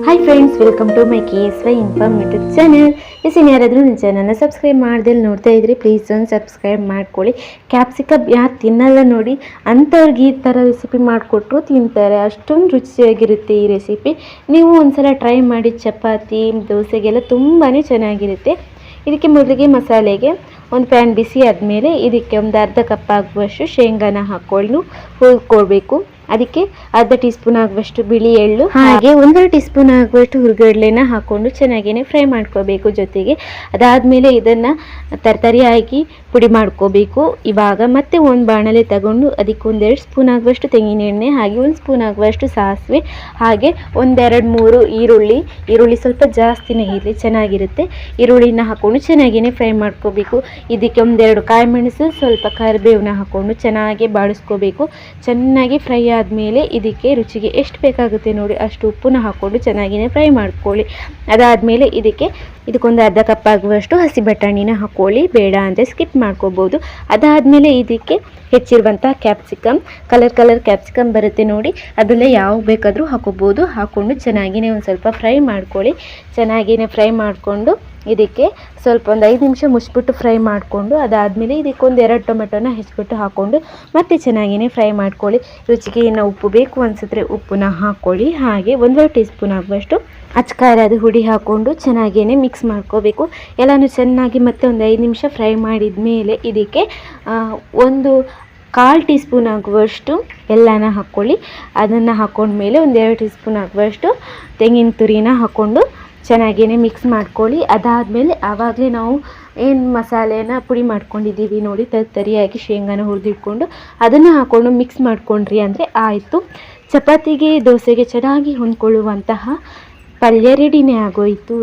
Hi friends, welcome to my KSY inform YouTube channel. ಯಾರಾದರೂ ನನ್ನ ಚಾನಲ್ನ ಸಬ್ಸ್ಕ್ರೈಬ್ ಮಾಡ್ದಲ್ಲಿ ನೋಡ್ತಾ ಇದ್ರಿ, ಪ್ಲೀಸ್ ಒಂದು ಸಬ್ಸ್ಕ್ರೈಬ್ ಮಾಡ್ಕೊಳ್ಳಿ. ಕ್ಯಾಪ್ಸಿಕಮ್ ಯಾರು ತಿನ್ನಲ್ಲ ನೋಡಿ ಅಂಥವ್ರಿಗೆ ಈ ಥರ ರೆಸಿಪಿ ಮಾಡಿಕೊಟ್ರು ತಿಂತಾರೆ. ಅಷ್ಟೊಂದು ರುಚಿಯಾಗಿರುತ್ತೆ ಈ ರೆಸಿಪಿ. ನೀವು ಒಂದ್ಸಲ ಟ್ರೈ ಮಾಡಿ, ಚಪಾತಿ ದೋಸೆಗೆಲ್ಲ ತುಂಬಾ ಚೆನ್ನಾಗಿರುತ್ತೆ. ಇದಕ್ಕೆ ಮೊದಲಿಗೆ ಮಸಾಲೆಗೆ ಒಂದು ಪ್ಯಾನ್ ಬಿಸಿ ಆದಮೇಲೆ ಇದಕ್ಕೆ ಒಂದು ಅರ್ಧ ಕಪ್ ಆಗುವಷ್ಟು ಶೇಂಗಾನ ಹಾಕ್ಕೊಂಡು ಹುರ್ಕೊಳ್ಬೇಕು. ಅದಕ್ಕೆ ಅರ್ಧ ಟೀ ಸ್ಪೂನ್ ಆಗುವಷ್ಟು ಬಿಳಿ ಎಳ್ಳು ಹಾಗೆ 1.5 ಟೀ ಸ್ಪೂನ್ ಆಗುವಷ್ಟು ಹುರಿಗಡಲೆನ ಹಾಕ್ಕೊಂಡು ಚೆನ್ನಾಗೇ ಫ್ರೈ ಮಾಡ್ಕೋಬೇಕು. ಜೊತೆಗೆ ಅದಾದಮೇಲೆ ಇದನ್ನು ತರಕಾರಿಯಾಗಿ ಪುಡಿ ಮಾಡ್ಕೋಬೇಕು. ಇವಾಗ ಮತ್ತೆ ಒಂದು ಬಾಣಲೆ ತಗೊಂಡು ಅದಕ್ಕೆ 1-2 ಸ್ಪೂನ್ ಆಗುವಷ್ಟು ತೆಂಗಿನ ಎಣ್ಣೆ ಹಾಗೆ 1 ಸ್ಪೂನ್ ಆಗುವಷ್ಟು ಸಾಸಿವೆ ಹಾಗೆ 1-2-3 ಈರುಳ್ಳಿ ಸ್ವಲ್ಪ ಜಾಸ್ತಿನೇ ಇರಲಿ, ಚೆನ್ನಾಗಿರುತ್ತೆ. ಈರುಳ್ಳಿನ ಹಾಕ್ಕೊಂಡು ಚೆನ್ನಾಗೇ ಫ್ರೈ ಮಾಡ್ಕೋಬೇಕು. ಇದಕ್ಕೆ 1-2 ಕಾಯಿ ಮೆಣಸು, ಸ್ವಲ್ಪ ಕರಿಬೇವನ್ನ ಹಾಕ್ಕೊಂಡು ಚೆನ್ನಾಗಿ ಬಾಡಿಸ್ಕೋಬೇಕು. ಚೆನ್ನಾಗಿ ಫ್ರೈ ಆದಮೇಲೆ ಇದಕ್ಕೆ ರುಚಿಗೆ ಎಷ್ಟು ಬೇಕಾಗುತ್ತೆ ನೋಡಿ ಅಷ್ಟು ಉಪ್ಪನ್ನ ಹಾಕ್ಕೊಂಡು ಚೆನ್ನಾಗಿಯೇ ಫ್ರೈ ಮಾಡ್ಕೊಳ್ಳಿ. ಅದಾದಮೇಲೆ ಇದಕ್ಕೊಂದು ಅರ್ಧ ಕಪ್ ಆಗುವಷ್ಟು ಹಸಿ ಬಟಾಣಿನ ಹಾಕ್ಕೊಳ್ಳಿ, ಬೇಡ ಅಂದರೆ ಸ್ಕಿಪ್ ಮಾಡ್ಕೋಬೋದು. ಅದಾದಮೇಲೆ ಇದಕ್ಕೆ ಹೆಚ್ಚಿರುವಂಥ ಕ್ಯಾಪ್ಸಿಕಮ್, ಕಲರ್ ಕ್ಯಾಪ್ಸಿಕಮ್ ಬರುತ್ತೆ ನೋಡಿ, ಅದರಲ್ಲೇ ಯಾವ ಬೇಕಾದರೂ ಹಾಕೋಬೋದು. ಹಾಕ್ಕೊಂಡು ಚೆನ್ನಾಗಿಯೇ ಒಂದು ಸ್ವಲ್ಪ ಫ್ರೈ ಮಾಡ್ಕೊಳ್ಳಿ. ಚೆನ್ನಾಗಿಯೇ ಫ್ರೈ ಮಾಡಿಕೊಂಡು ಇದಕ್ಕೆ ಸ್ವಲ್ಪ ಒಂದು 5 ನಿಮಿಷ ಮುಚ್ಚಿಬಿಟ್ಟು ಫ್ರೈ ಮಾಡಿಕೊಂಡು ಅದಾದಮೇಲೆ ಇದಕ್ಕೊಂದು 2 ಟೊಮೆಟೊನ ಹೆಚ್ಚಿಬಿಟ್ಟು ಹಾಕ್ಕೊಂಡು ಮತ್ತೆ ಚೆನ್ನಾಗಿಯೇ ಫ್ರೈ ಮಾಡ್ಕೊಳ್ಳಿ. ರುಚಿಗೆ ಇನ್ನು ಉಪ್ಪು ಬೇಕು ಅನಿಸಿದ್ರೆ ಉಪ್ಪನ್ನ ಹಾಕ್ಕೊಳ್ಳಿ. ಹಾಗೆ 1.5 ಟೀ ಸ್ಪೂನ್ ಆಗುವಷ್ಟು ಅಚ್ಚಕಾರದ ಹುಡಿ ಹಾಕ್ಕೊಂಡು ಚೆನ್ನಾಗಿಯೇ ಮಿಕ್ಸ್ ಮಾಡ್ಕೋಬೇಕು. ಎಲ್ಲನೂ ಚೆನ್ನಾಗಿ ಮತ್ತೆ ಒಂದು 5 ನಿಮಿಷ ಫ್ರೈ ಮಾಡಿದ ಮೇಲೆ ಇದಕ್ಕೆ 1/4 ಟೀ ಸ್ಪೂನ್ ಆಗುವಷ್ಟು ಎಲ್ಲನ ಹಾಕ್ಕೊಳ್ಳಿ. ಅದನ್ನು ಹಾಕ್ಕೊಂಡ್ಮೇಲೆ 1-2 ಟೀ ಸ್ಪೂನ್ ಆಗುವಷ್ಟು ತೆಂಗಿನ ತುರಿನ ಹಾಕ್ಕೊಂಡು ಚೆನ್ನಾಗಿಯೇ ಮಿಕ್ಸ್ ಮಾಡ್ಕೊಳ್ಳಿ. ಅದಾದಮೇಲೆ ಆವಾಗಲೇ ನಾವು ಏನು ಮಸಾಲೆನ ಪುಡಿ ಮಾಡ್ಕೊಂಡಿದ್ದೀವಿ ನೋಡಿ, ತರಿಯಾಗಿ ಶೇಂಗಾನ ಹುರಿದಿಟ್ಕೊಂಡು ಅದನ್ನು ಹಾಕ್ಕೊಂಡು ಮಿಕ್ಸ್ ಮಾಡ್ಕೊಂಡ್ರಿ ಅಂದರೆ ಆಯಿತು. ಚಪಾತಿಗೆ ದೋಸೆಗೆ ಚೆನ್ನಾಗಿ ಹೊಂದ್ಕೊಳ್ಳುವಂತಹ ಪಲ್ಯ ರೆಡಿನೇ ಆಗೋಯಿತು.